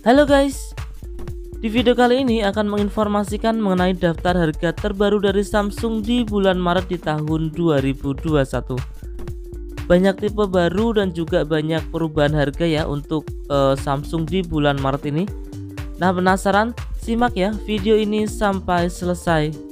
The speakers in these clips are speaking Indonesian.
Halo guys, di video kali ini akan menginformasikan mengenai daftar harga terbaru dari Samsung di bulan Maret di tahun 2021. Banyak tipe baru dan juga banyak perubahan harga ya untuk Samsung di bulan Maret ini. Nah, penasaran? Simak ya video ini sampai selesai.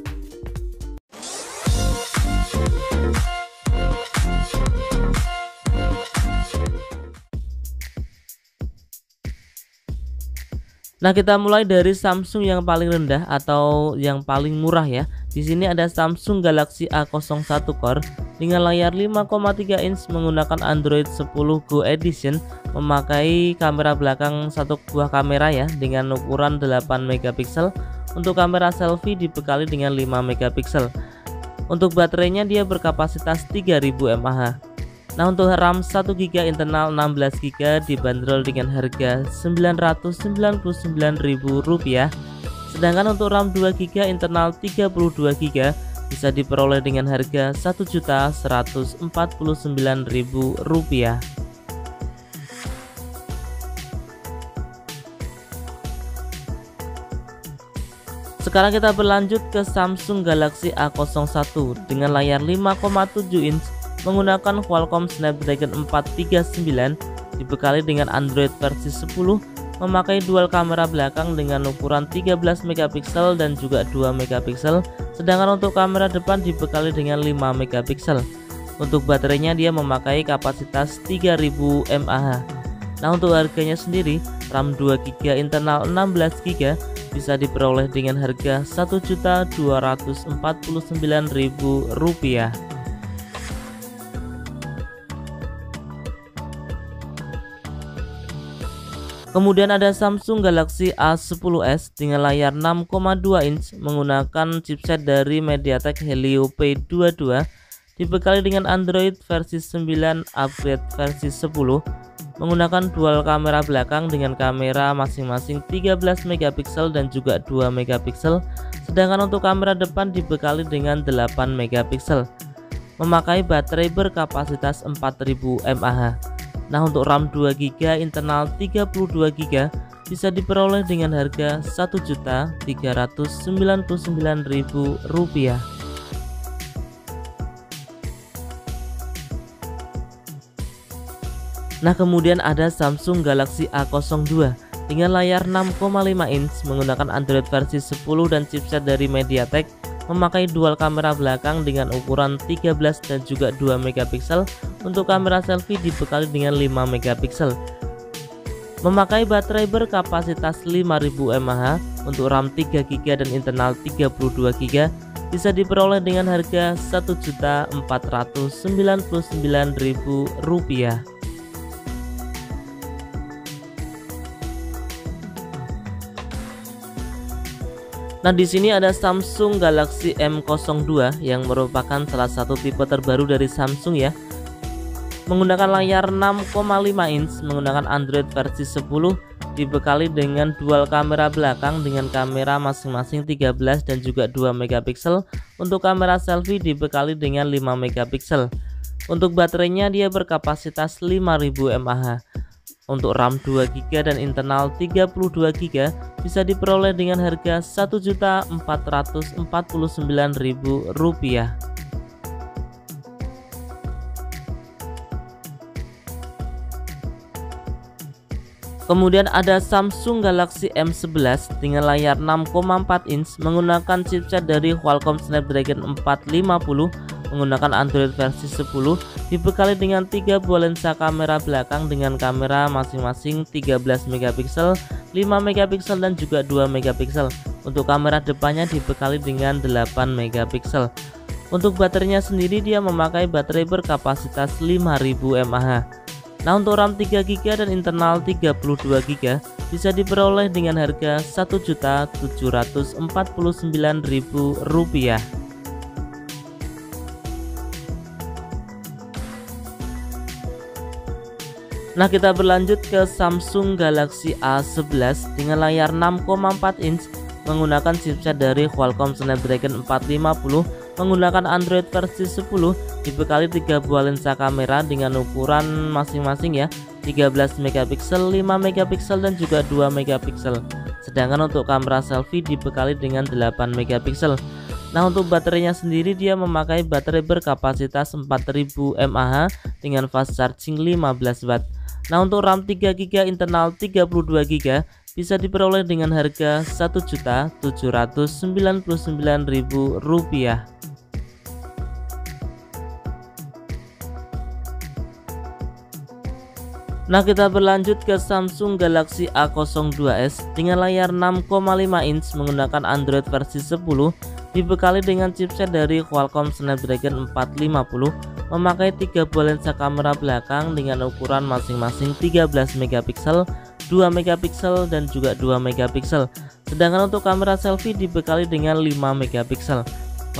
Nah, kita mulai dari Samsung yang paling rendah atau yang paling murah ya. Di sini ada Samsung Galaxy A01 Core dengan layar 5,3 inch menggunakan Android 10 Go Edition, memakai kamera belakang satu buah kamera ya dengan ukuran 8 megapiksel. Untuk kamera selfie dibekali dengan 5 megapiksel. Untuk baterainya dia berkapasitas 3000 mAh. Nah, untuk RAM 1GB internal 16GB dibanderol dengan harga Rp999.000. Sedangkan untuk RAM 2GB internal 32GB bisa diperoleh dengan harga Rp1.149.000. Sekarang kita berlanjut ke Samsung Galaxy A01 dengan layar 5,7 inch menggunakan Qualcomm Snapdragon 439, dibekali dengan Android versi 10, memakai dual kamera belakang dengan ukuran 13 megapiksel dan juga 2 megapiksel, sedangkan untuk kamera depan dibekali dengan 5 megapiksel. Untuk baterainya dia memakai kapasitas 3000 mAh. Nah, untuk harganya sendiri, RAM 2GB internal 16GB bisa diperoleh dengan harga Rp1.249.000. Kemudian ada Samsung Galaxy A10s dengan layar 6,2 inch menggunakan chipset dari MediaTek Helio P22, dibekali dengan Android versi 9 upgrade versi 10, menggunakan dual kamera belakang dengan kamera masing-masing 13 megapiksel dan juga 2 megapiksel, sedangkan untuk kamera depan dibekali dengan 8 megapiksel, memakai baterai berkapasitas 4000 mAh. Nah, untuk RAM 2GB internal 32GB bisa diperoleh dengan harga Rp1.399.000. Nah, kemudian ada Samsung Galaxy A02 dengan layar 6,5 inch menggunakan Android versi 10 dan chipset dari MediaTek, memakai dual kamera belakang dengan ukuran 13 dan juga 2 megapiksel. Untuk kamera selfie dibekali dengan 5 megapiksel, memakai baterai berkapasitas 5000 mAh. Untuk RAM 3GB dan internal 32GB bisa diperoleh dengan harga Rp1.499.000. Nah, di sini ada Samsung Galaxy M02 yang merupakan salah satu tipe terbaru dari Samsung ya. Menggunakan layar 6,5 inch menggunakan Android versi 10, dibekali dengan dual kamera belakang dengan kamera masing-masing 13 dan juga 2 megapiksel. Untuk kamera selfie dibekali dengan 5 megapiksel. Untuk baterainya dia berkapasitas 5000 mAh. Untuk RAM 2GB dan internal 32GB bisa diperoleh dengan harga Rp1.449.000. Kemudian ada Samsung Galaxy M11 dengan layar 6,4 inch menggunakan chipset dari Qualcomm Snapdragon 450, menggunakan Android versi 10, dibekali dengan 3 buah lensa kamera belakang dengan kamera masing-masing 13 megapiksel, 5 megapiksel dan juga 2 megapiksel. Untuk kamera depannya dibekali dengan 8 megapiksel. Untuk baterainya sendiri dia memakai baterai berkapasitas 5000 mAh. Nah, untuk RAM 3GB dan internal 32GB bisa diperoleh dengan harga Rp1.749.000. Nah, kita berlanjut ke Samsung Galaxy A11 dengan layar 6,4 inch menggunakan chipset dari Qualcomm Snapdragon 450, menggunakan Android versi 10 dibekali 3 buah lensa kamera dengan ukuran masing-masing ya 13 megapiksel, 5 megapiksel dan juga 2 megapiksel. Sedangkan untuk kamera selfie dibekali dengan 8 megapiksel. Nah, untuk baterainya sendiri dia memakai baterai berkapasitas 4000 mAh dengan fast charging 15 watt. Nah, untuk RAM 3GB internal 32GB bisa diperoleh dengan harga Rp1.799.000. Nah, kita berlanjut ke Samsung Galaxy A02s dengan layar 6,5 inch menggunakan Android versi 10 dibekali dengan chipset dari Qualcomm Snapdragon 450, memakai 3 buah lensa kamera belakang dengan ukuran masing-masing 13 megapiksel, 2 megapiksel dan juga 2 megapiksel. Sedangkan untuk kamera selfie dibekali dengan 5 megapiksel,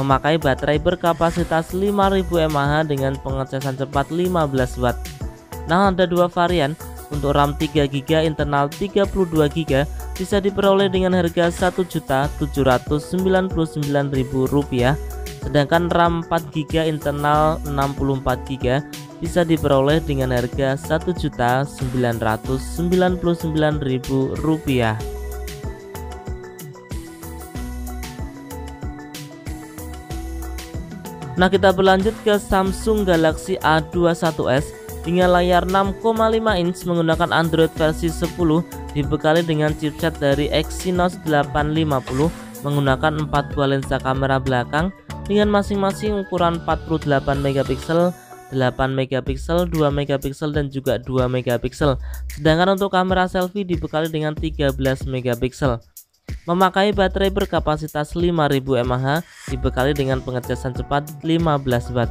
memakai baterai berkapasitas 5000 mAh dengan pengecasan cepat 15 watt. Nah, ada dua varian. Untuk RAM 3GB internal 32GB bisa diperoleh dengan harga Rp1.799.000. Sedangkan RAM 4GB internal 64GB bisa diperoleh dengan harga Rp1.999.000. Nah, kita berlanjut ke Samsung Galaxy A21s dengan layar 6,5 inch menggunakan Android versi 10 dibekali dengan chipset dari Exynos 850, menggunakan 4 buah lensa kamera belakang dengan masing-masing ukuran 48 megapiksel, 8 megapiksel, 2 megapiksel dan juga 2 megapiksel. Sedangkan untuk kamera selfie dibekali dengan 13 megapiksel. Memakai baterai berkapasitas 5000 mAh dibekali dengan pengecasan cepat 15 watt.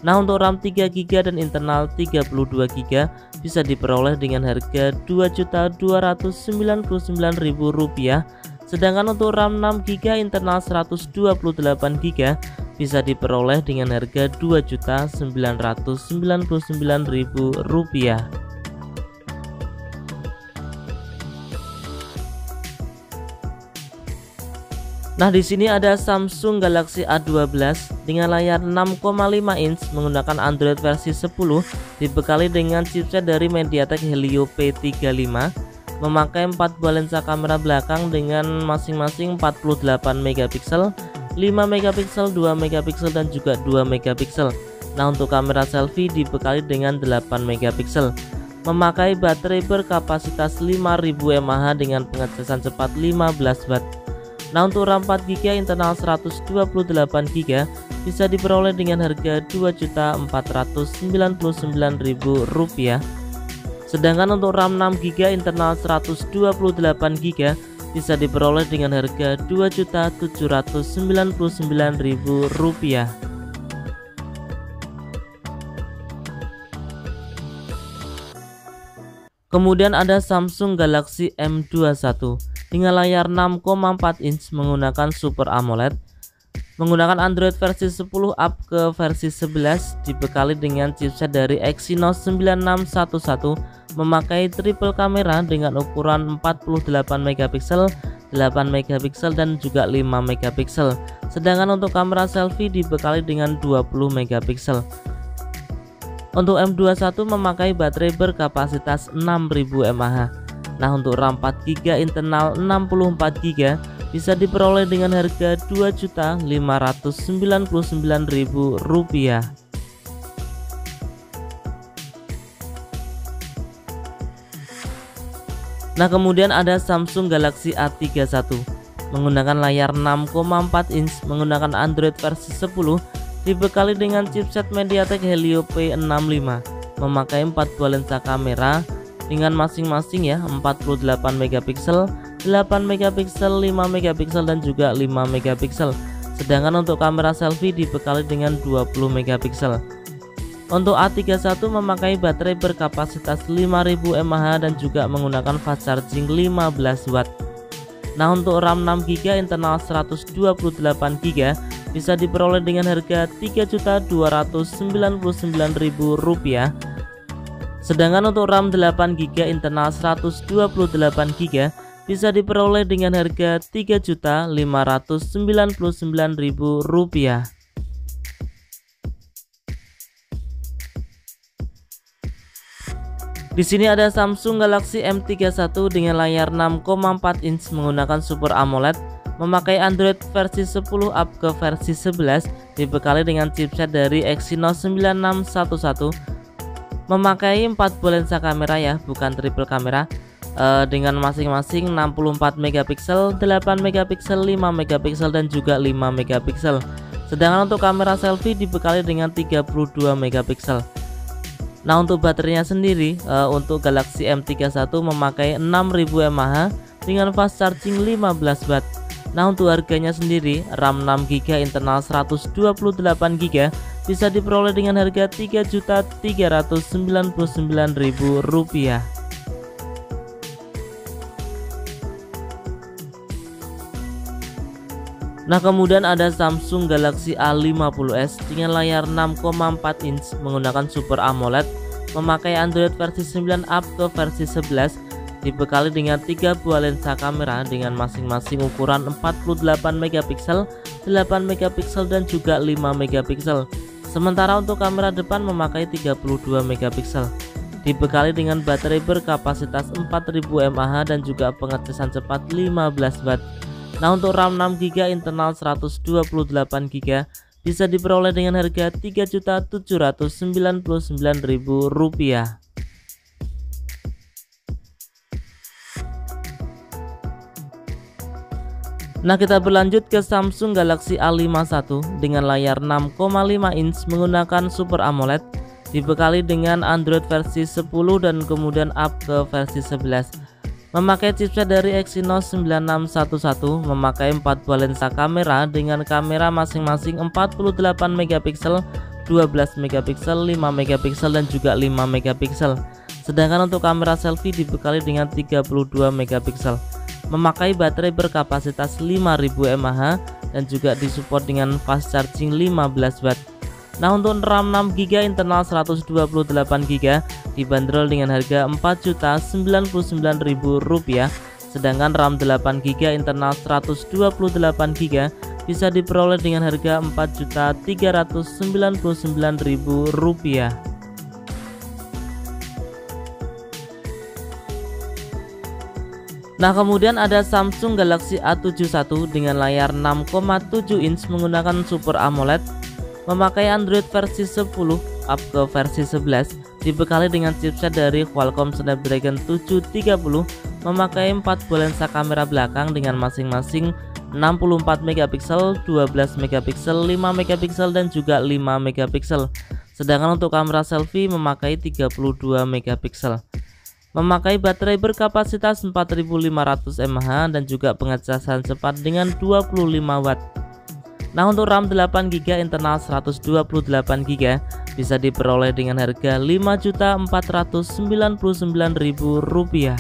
Nah, untuk RAM 3GB dan internal 32GB bisa diperoleh dengan harga Rp2.299.000. Sedangkan untuk RAM 6GB internal 128GB bisa diperoleh dengan harga Rp2.999.000. Nah, di sini ada Samsung Galaxy A12 dengan layar 6,5 inch menggunakan Android versi 10 dibekali dengan chipset dari MediaTek Helio P35, memakai 4 buah lensa kamera belakang dengan masing-masing 48 megapiksel, 5 megapiksel, 2 megapiksel dan juga 2 megapiksel. Nah, untuk kamera selfie dibekali dengan 8 megapiksel, memakai baterai berkapasitas 5000 mAh dengan pengecasan cepat 15 watt. Nah, untuk RAM 4GB internal 128GB bisa diperoleh dengan harga Rp2.499.000. Sedangkan untuk RAM 6GB internal 128GB bisa diperoleh dengan harga Rp2.799.000. Kemudian ada Samsung Galaxy M21 dengan layar 6,4 inch menggunakan Super AMOLED, menggunakan Android versi 10 up ke versi 11 dibekali dengan chipset dari Exynos 9611, memakai triple kamera dengan ukuran 48 megapiksel, 8 megapiksel dan juga 5 megapiksel. Sedangkan untuk kamera selfie dibekali dengan 20 megapiksel. Untuk M21 memakai baterai berkapasitas 6000 mAh. Nah, untuk RAM 4GB internal 64GB bisa diperoleh dengan harga Rp2.599.000. Nah, kemudian ada Samsung Galaxy A31 menggunakan layar 6,4 inch menggunakan Android versi 10 dibekali dengan chipset MediaTek Helio P65, memakai 4 buah lensa kamera dengan masing-masing ya 48 megapiksel, 8 megapiksel, 5 megapiksel dan juga 5 megapiksel. Sedangkan untuk kamera selfie dibekali dengan 20 megapiksel. Untuk A31 memakai baterai berkapasitas 5000 mAh dan juga menggunakan fast charging 15 watt. Nah, untuk RAM 6GB internal 128GB bisa diperoleh dengan harga Rp3.299.000. Sedangkan untuk RAM 8GB internal 128GB bisa diperoleh dengan harga Rp3.599.000. Di sini ada Samsung Galaxy M31 dengan layar 6,4 inch menggunakan Super AMOLED, memakai Android versi 10 up ke versi 11, dibekali dengan chipset dari Exynos 9611, memakai 4 buah lensa kamera ya, bukan triple kamera, dengan masing-masing 64 megapiksel, 8 megapiksel, 5 megapiksel dan juga 5 megapiksel. Sedangkan untuk kamera selfie dibekali dengan 32 megapiksel. Nah, untuk baterainya sendiri untuk Galaxy M31 memakai 6000 mAh dengan fast charging 15 watt. Nah, untuk harganya sendiri RAM 6GB internal 128GB bisa diperoleh dengan harga Rp3.399.000. Nah, kemudian ada Samsung Galaxy A50s dengan layar 6,4 inch menggunakan Super AMOLED, memakai Android versi 9 up ke versi 11, dibekali dengan 3 buah lensa kamera dengan masing-masing ukuran 48 megapiksel, 8 megapiksel dan juga 5 megapiksel. Sementara untuk kamera depan memakai 32 megapiksel. Dibekali dengan baterai berkapasitas 4000 mAh dan juga pengecasan cepat 15 watt. Nah, untuk RAM 6GB internal 128GB bisa diperoleh dengan harga Rp3.799.000. Nah, kita berlanjut ke Samsung Galaxy A51 dengan layar 6,5 inch menggunakan Super AMOLED, dibekali dengan Android versi 10 dan kemudian up ke versi 11. Memakai chipset dari Exynos 9611, memakai 4 buah lensa kamera dengan kamera masing-masing 48 megapiksel, 12 megapiksel, 5 megapiksel dan juga 5 megapiksel. Sedangkan untuk kamera selfie dibekali dengan 32 megapiksel. Memakai baterai berkapasitas 5000 mAh dan juga disupport dengan fast charging 15 watt. Nah, untuk RAM 6GB internal 128GB dibanderol dengan harga Rp4.099.000, sedangkan RAM 8GB internal 128GB bisa diperoleh dengan harga Rp4.399.000. Nah, kemudian ada Samsung Galaxy A71 dengan layar 6,7 inch menggunakan Super AMOLED, memakai Android versi 10 up ke versi 11, dibekali dengan chipset dari Qualcomm Snapdragon 730, memakai 4 buah lensa kamera belakang dengan masing-masing 64 megapiksel, 12 megapiksel, 5 megapiksel dan juga 5 megapiksel. Sedangkan untuk kamera selfie memakai 32 megapiksel. Memakai baterai berkapasitas 4500 mAh dan juga pengecasan cepat dengan 25 watt. Nah, untuk RAM 8GB internal 128GB bisa diperoleh dengan harga Rp5.499.000.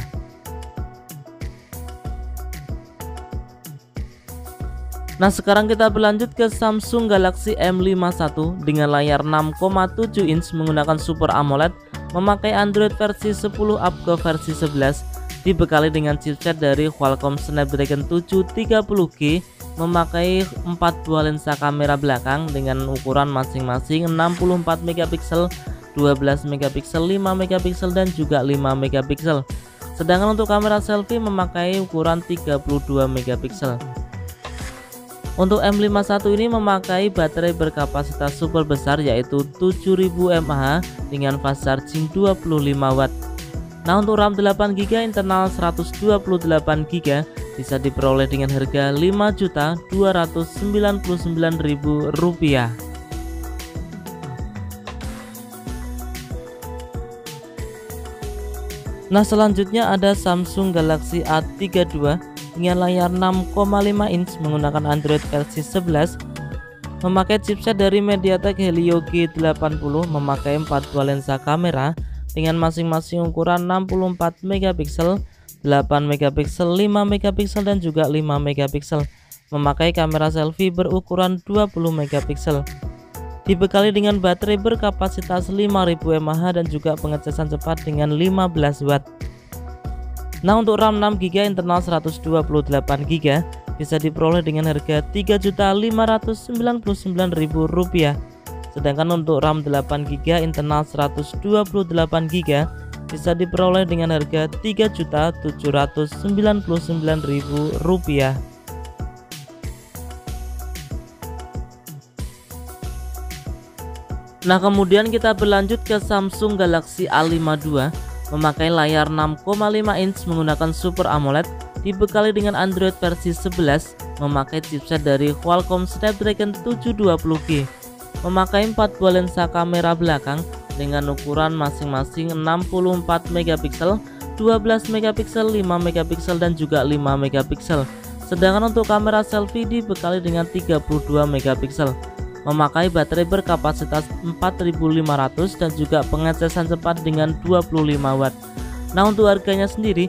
Nah, sekarang kita berlanjut ke Samsung Galaxy M51 dengan layar 6,7 inch menggunakan Super AMOLED, memakai Android versi 10 up ke versi 11, dibekali dengan chipset dari Qualcomm Snapdragon 730G, memakai 4 buah lensa kamera belakang dengan ukuran masing-masing 64 megapiksel, 12 megapiksel, 5 megapiksel dan juga 5 megapiksel. Sedangkan untuk kamera selfie memakai ukuran 32 megapiksel. Untuk M51 ini memakai baterai berkapasitas super besar yaitu 7000 mAh dengan fast charging 25 watt. Nah, untuk RAM 8GB internal 128GB bisa diperoleh dengan harga Rp5.299.000. Nah, selanjutnya ada Samsung Galaxy A32 dengan layar 6,5 inch menggunakan Android versi 11, memakai chipset dari MediaTek Helio G80, memakai 4 buah lensa kamera dengan masing-masing ukuran 64 megapiksel, 8 megapiksel, 5 megapiksel dan juga 5 megapiksel, memakai kamera selfie berukuran 20 megapiksel. Dibekali dengan baterai berkapasitas 5000 mAh dan juga pengecasan cepat dengan 15 watt. Nah, untuk RAM 6GB internal 128GB bisa diperoleh dengan harga Rp3.599.000. Sedangkan untuk RAM 8GB internal 128GB bisa diperoleh dengan harga Rp3.799.000. Nah, kemudian kita berlanjut ke Samsung Galaxy A52 memakai layar 6,5 inch menggunakan Super AMOLED, dibekali dengan Android versi 11, memakai chipset dari Qualcomm Snapdragon 720G, memakai 4 buah lensa kamera belakang dengan ukuran masing-masing 64 megapiksel, 12 megapiksel, 5 megapiksel dan juga 5 megapiksel. Sedangkan untuk kamera selfie dibekali dengan 32 megapiksel. Memakai baterai berkapasitas 4500 dan juga pengecasan cepat dengan 25 watt. Nah, untuk harganya sendiri,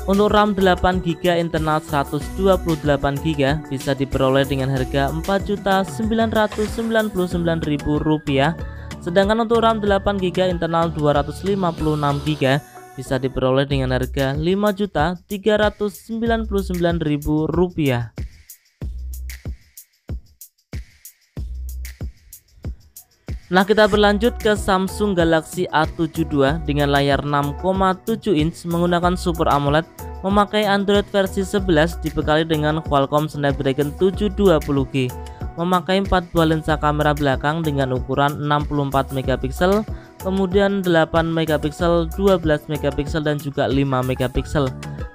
untuk RAM 8GB internal 128GB bisa diperoleh dengan harga Rp4.999.000. Sedangkan untuk RAM 8GB internal 256GB bisa diperoleh dengan harga Rp5.399.000. Nah, kita berlanjut ke Samsung Galaxy A72 dengan layar 6,7 inch menggunakan Super AMOLED, memakai Android versi 11, dibekali dengan Qualcomm Snapdragon 720G, memakai 4 buah lensa kamera belakang dengan ukuran 64 megapiksel, kemudian 8 megapiksel, 12 megapiksel dan juga 5 megapiksel.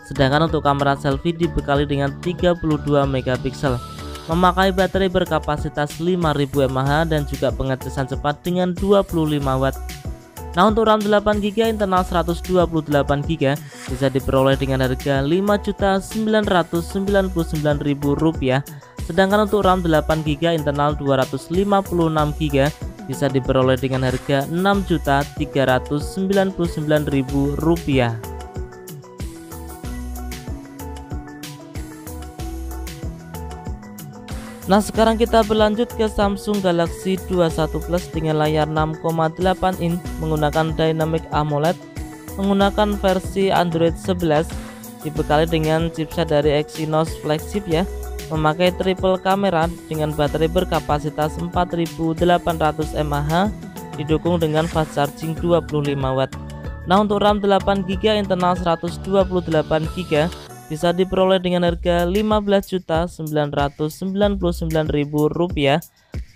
Sedangkan untuk kamera selfie dibekali dengan 32 megapiksel. Memakai baterai berkapasitas 5000 mAh dan juga pengecasan cepat dengan 25 watt. Nah, untuk RAM 8GB internal 128GB bisa diperoleh dengan harga Rp5.999.000. Sedangkan untuk RAM 8GB internal 256GB bisa diperoleh dengan harga Rp6.399.000. Nah, sekarang kita berlanjut ke Samsung Galaxy 21 Plus dengan layar 6,8 inch menggunakan Dynamic AMOLED, menggunakan versi Android 11, dibekali dengan chipset dari Exynos flagship ya, memakai triple kamera dengan baterai berkapasitas 4800 mAh, didukung dengan fast charging 25 watt. Nah, untuk RAM 8GB internal 128GB bisa diperoleh dengan harga Rp15.999.000.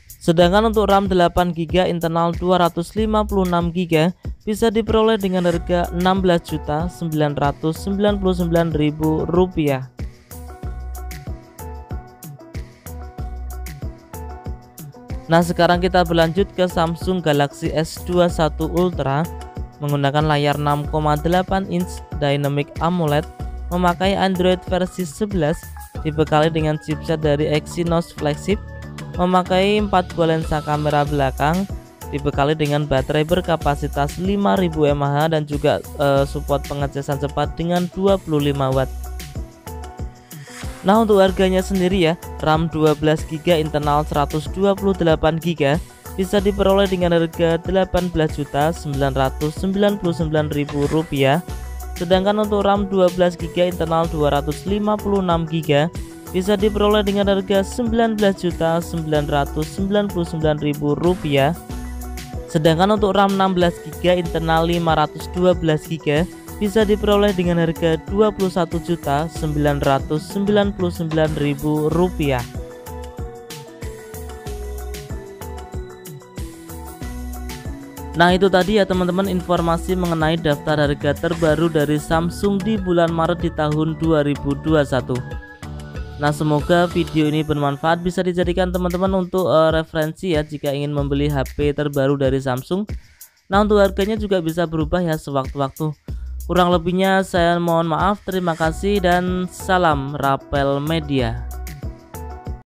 Sedangkan untuk RAM 8GB internal 256GB bisa diperoleh dengan harga Rp16.999.000. Nah, sekarang kita berlanjut ke Samsung Galaxy S21 Ultra menggunakan layar 6,8 inch Dynamic AMOLED, memakai Android versi 11, dibekali dengan chipset dari Exynos flagship, memakai 4 buah lensa kamera belakang, dibekali dengan baterai berkapasitas 5000 mAh dan juga support pengecasan cepat dengan 25 watt. Nah, untuk harganya sendiri ya, RAM 12GB internal 128GB bisa diperoleh dengan harga Rp18.999.000. Sedangkan untuk RAM 12GB internal 256GB bisa diperoleh dengan harga Rp19.999.000. Sedangkan untuk RAM 16GB internal 512GB bisa diperoleh dengan harga Rp21.999.000. Nah, itu tadi ya teman-teman informasi mengenai daftar harga terbaru dari Samsung di bulan Maret di tahun 2021. Nah, semoga video ini bermanfaat, bisa dijadikan teman-teman untuk referensi ya jika ingin membeli HP terbaru dari Samsung. Nah, untuk harganya juga bisa berubah ya sewaktu-waktu. Kurang lebihnya saya mohon maaf, terima kasih dan salam Rapel Media.